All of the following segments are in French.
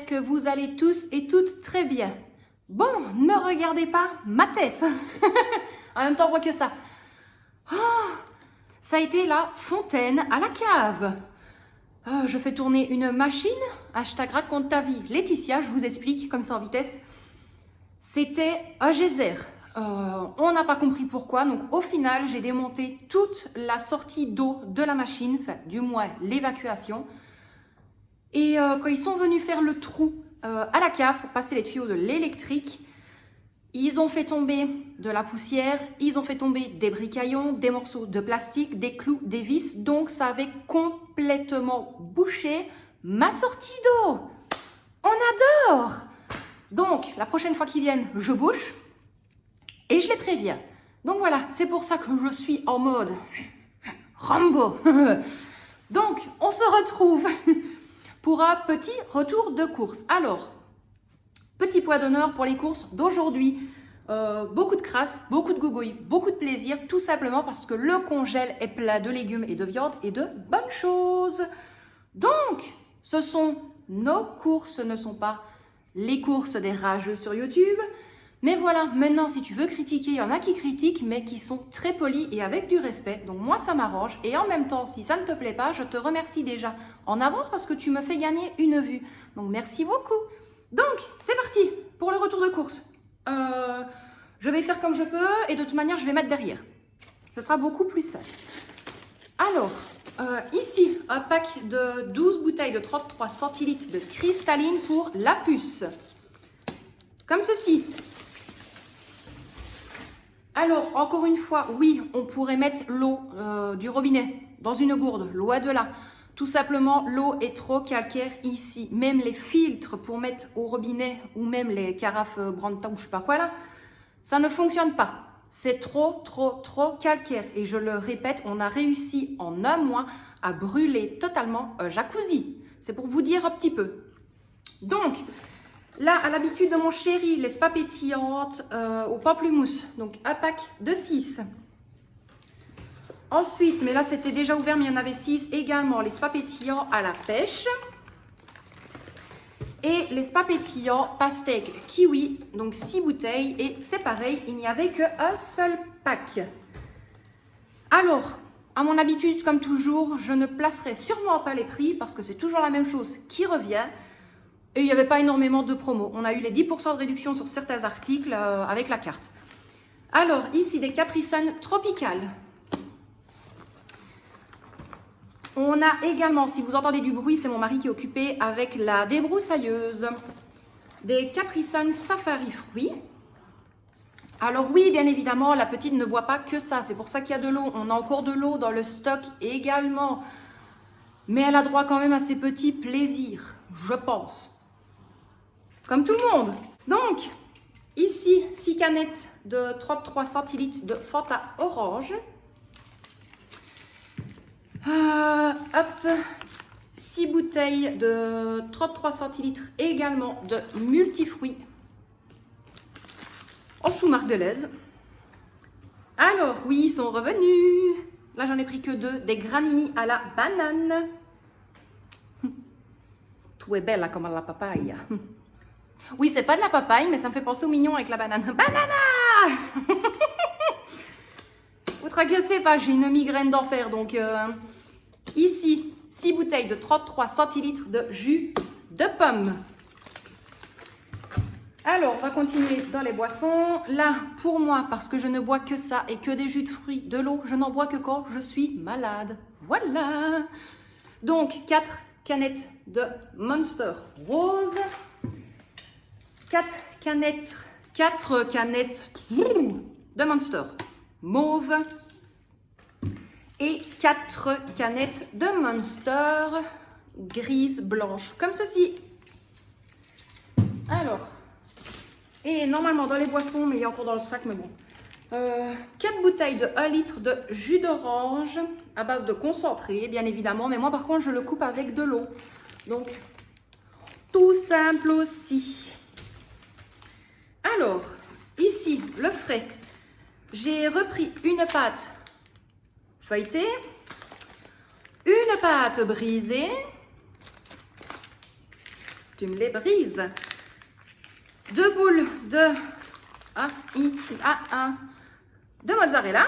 j'espère que vous allez tous et toutes très bien. Bon, ne regardez pas ma tête. En même temps, on voit que ça. Oh, ça a été la fontaine à la cave. Je fais tourner une machine. Hashtag raconte ta vie. Laetitia, je vous explique comme ça en vitesse. C'était un geyser. On n'a pas compris pourquoi. Donc au final, j'ai démonté toute la sortie d'eau de la machine. Enfin, du moins l'évacuation. Et quand ils sont venus faire le trou à la cave pour passer les tuyaux de l'électrique, ils ont fait tomber de la poussière, ils ont fait tomber des bricaillons, des morceaux de plastique, des clous, des vis. Donc ça avait complètement bouché ma sortie d'eau. On adore! Donc la prochaine fois qu'ils viennent, je bouche et je les préviens. Donc voilà, c'est pour ça que je suis en mode Rambo. Donc on se retrouve pour un petit retour de course. Alors, petit point d'honneur pour les courses d'aujourd'hui. Beaucoup de crasse, beaucoup de gougouilles, beaucoup de plaisir, tout simplement parce que le congèle est plein de légumes et de viande et de bonnes choses. Donc, ce sont nos courses, ce ne sont pas les courses des rageux sur YouTube. Mais voilà, maintenant, si tu veux critiquer, il y en a qui critiquent, mais qui sont très polis et avec du respect. Donc moi, ça m'arrange. Et en même temps, si ça ne te plaît pas, je te remercie déjà en avance parce que tu me fais gagner une vue. Donc merci beaucoup. Donc, c'est parti pour le retour de course. Je vais faire comme je peux et de toute manière, je vais mettre derrière. Ce sera beaucoup plus simple. Alors, ici, un pack de 12 bouteilles de 33 centilitres de cristalline pour la puce. Comme ceci. Alors, encore une fois, oui, on pourrait mettre l'eau du robinet dans une gourde, loin de là. Tout simplement, l'eau est trop calcaire ici. Même les filtres pour mettre au robinet ou même les carafes Branta ou je sais pas quoi là, ça ne fonctionne pas. C'est trop calcaire. Et je le répète, on a réussi en un mois à brûler totalement un jacuzzi. C'est pour vous dire un petit peu. Donc, là, à l'habitude de mon chéri, les spas pétillantes au pamplemousse. Donc, un pack de 6. Ensuite, mais là, c'était déjà ouvert, mais il y en avait 6 également. Les spas pétillants à la pêche. Et les spas pétillants pastèque kiwi. Donc, 6 bouteilles. Et c'est pareil, il n'y avait qu'un seul pack. Alors, à mon habitude, comme toujours, je ne placerai sûrement pas les prix parce que c'est toujours la même chose qui revient. Et il n'y avait pas énormément de promos. On a eu les 10% de réduction sur certains articles avec la carte. Alors, ici, des Capri Sun tropicales. On a également, si vous entendez du bruit, c'est mon mari qui est occupé avec la débroussailleuse. Des Capri Sun Safari fruits. Alors oui, bien évidemment, la petite ne boit pas que ça. C'est pour ça qu'il y a de l'eau. On a encore de l'eau dans le stock également. Mais elle a droit quand même à ses petits plaisirs, je pense. Comme tout le monde. Donc, ici, 6 canettes de 33 centilitres de Fanta Orange. Hop, 6 bouteilles de 33 centilitres également de multifruits en sous-marque de Lèze. Alors, oui, ils sont revenus. Là, j'en ai pris que 2. Des granini à la banane. Tout est belle là, comme à la papaye. Oui, c'est pas de la papaye, mais ça me fait penser au mignon avec la banane. Banana! Vous tracassez pas, j'ai une migraine d'enfer. Donc, ici, 6 bouteilles de 33 centilitres de jus de pomme. Alors, on va continuer dans les boissons. Là, pour moi, parce que je ne bois que ça et que des jus de fruits, de l'eau, je n'en bois que quand je suis malade. Voilà! Donc, 4 canettes de Monster Rose. 4 canettes de Monster Mauve. Et 4 canettes de Monster grise blanche, comme ceci. Alors, et normalement dans les boissons, mais il y a encore dans le sac, mais bon. 4 bouteilles de 1 litre de jus d'orange à base de concentré, bien évidemment. Mais moi, par contre, je le coupe avec de l'eau. Donc, tout simple aussi. Alors, ici, le frais. J'ai repris une pâte feuilletée, une pâte brisée, tu me les brises. 2 boules de de mozzarella.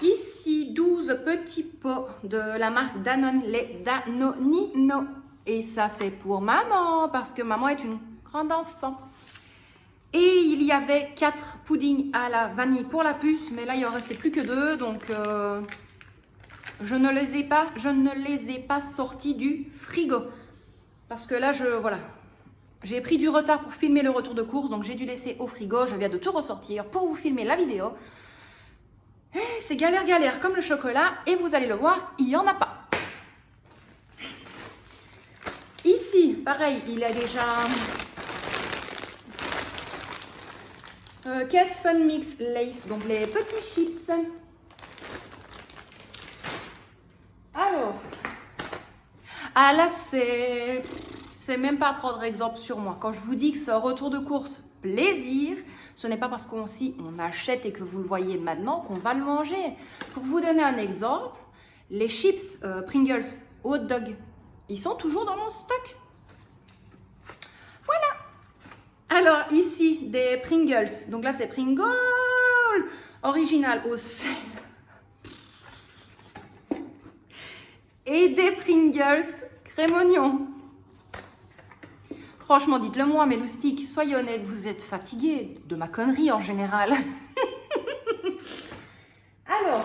Ici, 12 petits pots de la marque Danone, les Danonino. Et ça, c'est pour maman, parce que maman est une grande enfant. Et il y avait 4 puddings à la vanille pour la puce, mais là, il en restait plus que 2, donc je ne les ai pas sortis du frigo. Parce que là, voilà, j'ai pris du retard pour filmer le retour de course, donc j'ai dû laisser au frigo. Je viens de tout ressortir pour vous filmer la vidéo. C'est galère comme le chocolat, et vous allez le voir, il n'y en a pas. Ici, pareil, il y a déjà Caisse Fun Mix Lace, donc les petits chips. Alors, là c'est même pas à prendre exemple sur moi. Quand je vous dis que c'est un retour de course plaisir, ce n'est pas parce qu'on achète et que vous le voyez maintenant qu'on va le manger. Pour vous donner un exemple, les chips Pringles hot dog, ils sont toujours dans mon stock. Voilà. Alors ici, des Pringles. Donc là, c'est Pringles original au sel. Et des Pringles crème oignon. Franchement, dites-le moi, mes loustiques, soyez honnêtes, vous êtes fatigués de ma connerie en général. Alors,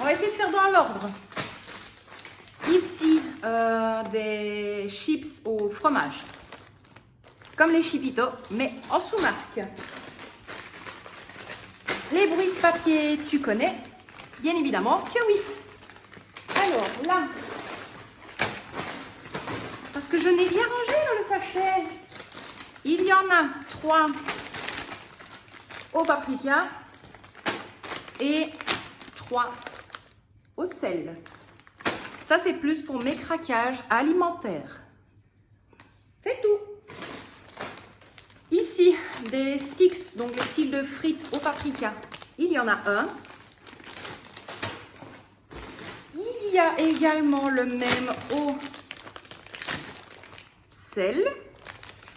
on va essayer de faire dans l'ordre. Ici, des chips au fromage. Comme les Chipitos, mais en sous-marque. Les bruits de papier, tu connais? Bien évidemment que oui. Alors, là, parce que je n'ai rien rangé dans le sachet. Il y en a 3 au paprika et 3 au sel. Ça, c'est plus pour mes craquages alimentaires. C'est tout. Ici, des sticks, donc les styles de frites au paprika. Il y en a un. Il y a également le même au sel.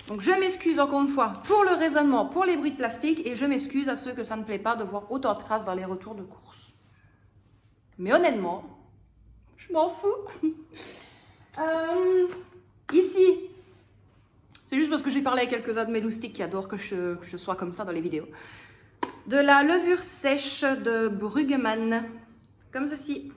Donc je m'excuse encore une fois pour le raisonnement, pour les bruits de plastique, et je m'excuse à ceux que ça ne plaît pas de voir autant de traces dans les retours de course. Mais honnêtement, je m'en fous. Ici, c'est juste parce que j'ai parlé avec quelques-uns de mes loustiques qui adorent que je sois comme ça dans les vidéos. De la levure sèche de Bruggemann, comme ceci.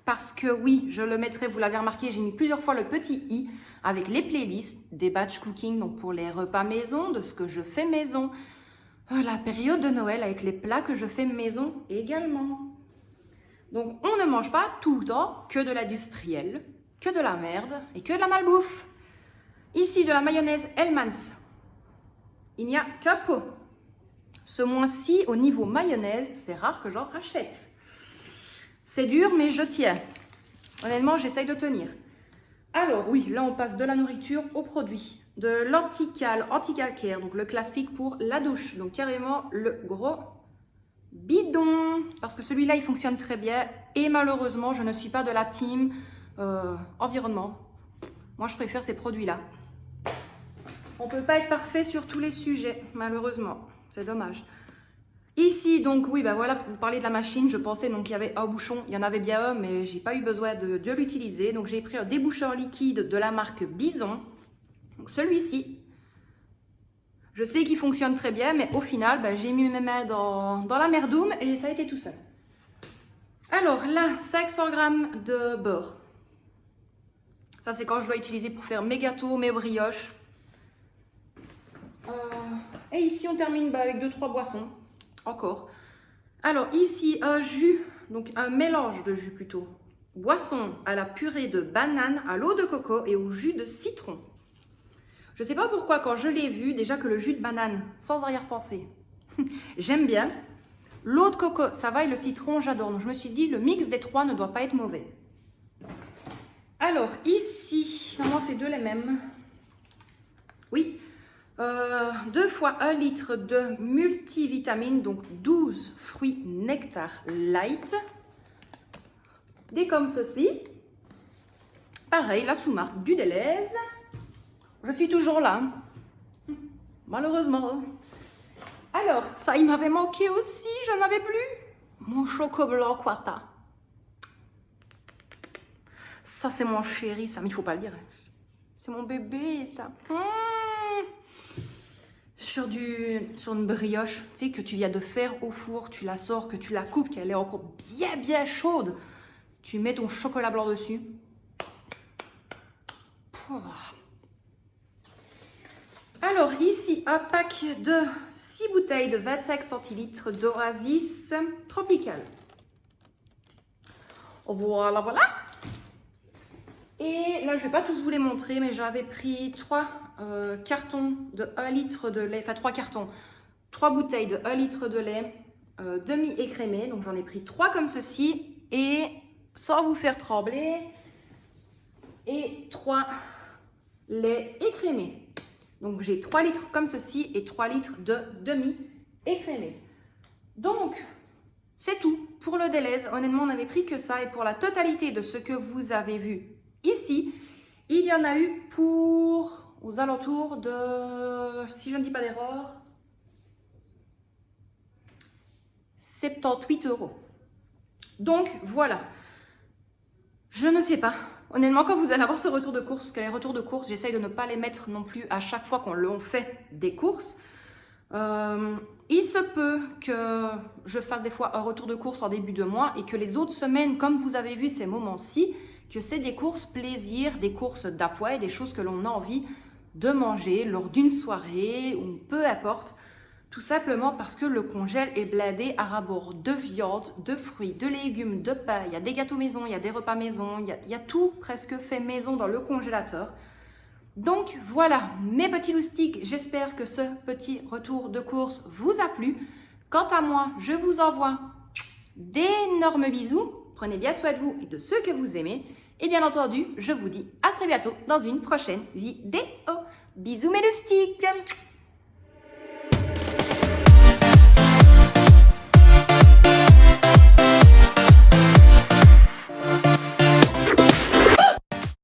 Parce que oui, je le mettrai, vous l'avez remarqué, j'ai mis plusieurs fois le petit i avec les playlists des batch cooking, donc pour les repas maison, de ce que je fais maison. La période de Noël avec les plats que je fais maison également. Donc on ne mange pas tout le temps que de l'industriel, que de la merde et que de la malbouffe. Ici de la mayonnaise Hellmann's. Il n'y a qu'un pot. Ce mois-ci, au niveau mayonnaise, c'est rare que j'en rachète. C'est dur, mais je tiens. Honnêtement, j'essaye de tenir. Alors, oui, là, on passe de la nourriture aux produits. De l'anticalcaire, donc le classique pour la douche. Donc, carrément, le gros bidon. Parce que celui-là, il fonctionne très bien. Et malheureusement, je ne suis pas de la team environnement. Moi, je préfère ces produits-là. On ne peut pas être parfait sur tous les sujets, malheureusement. C'est dommage. Ici, donc, oui, ben voilà, pour vous parler de la machine, je pensais donc qu'il y avait un bouchon. Il y en avait bien un, mais j'ai pas eu besoin de l'utiliser. Donc, j'ai pris un déboucheur liquide de la marque Bison. Donc, celui-ci. Je sais qu'il fonctionne très bien, mais au final, ben, j'ai mis mes mains dans la merdoum et ça a été tout seul. Alors, là, 500 g de beurre. Ça, c'est quand je dois utiliser pour faire mes gâteaux, mes brioches. Et ici, on termine avec 2-3 boissons. Encore. Alors ici, un jus, donc un mélange de jus plutôt. Boisson à la purée de banane, à l'eau de coco et au jus de citron. Je ne sais pas pourquoi quand je l'ai vu, déjà que le jus de banane, sans arrière-pensée, j'aime bien. L'eau de coco, ça va, et le citron, j'adore. Donc je me suis dit, le mix des trois ne doit pas être mauvais. Alors ici, normalement c'est deux les mêmes. Oui. 2 fois 1 litre de multivitamines, donc 12 fruits nectar light. Des comme ceci. pareil, la sous-marque du Deleuze. Je suis toujours là, malheureusement. Alors, ça, il m'avait manqué aussi, j'en avais plus. Mon choco blanc Quata. Ça, c'est mon chéri, ça, mais il faut pas le dire. C'est mon bébé, ça. Sur une brioche, tu sais, que tu viens de faire au four, tu la sors, que tu la coupes, qu'elle est encore bien chaude. Tu mets ton chocolat blanc dessus. Alors, ici, un pack de 6 bouteilles de 25 centilitres d'Oasis Tropical. Voilà, voilà. Et là, je ne vais pas tous vous les montrer, mais j'avais pris 3 cartons de 1 litre de lait, enfin 3 cartons, 3 bouteilles de 1 litre de lait demi-écrémé. Donc, j'en ai pris 3 comme ceci et sans vous faire trembler. Et 3 laits écrémés. Donc, j'ai 3 litres comme ceci et 3 litres de demi-écrémé. Donc, c'est tout pour le Deleuze. Honnêtement, on n'avait pris que ça. Et pour la totalité de ce que vous avez vu ici, il y en a eu pour aux alentours de, si je ne dis pas d'erreur, 78 €. Donc, voilà. Je ne sais pas. Honnêtement, quand vous allez avoir ce retour de course, parce que les retours de course, j'essaye de ne pas les mettre non plus à chaque fois qu'on fait des courses. Il se peut que je fasse des fois un retour de course en début de mois et que les autres semaines, comme vous avez vu ces moments-ci, que c'est des courses plaisir, des courses d'appoint, des choses que l'on a envie de manger lors d'une soirée ou peu importe. Tout simplement parce que le congèle est blindé à rabord de viande, de fruits, de légumes, de pain. Il y a des gâteaux maison, il y a des repas maison, il y a tout presque fait maison dans le congélateur. Donc voilà, mes petits loustiques, j'espère que ce petit retour de course vous a plu. Quant à moi, je vous envoie d'énormes bisous. Prenez bien soin de vous et de ceux que vous aimez. Et bien entendu, je vous dis à très bientôt dans une prochaine vidéo. Bisous mes loustiques!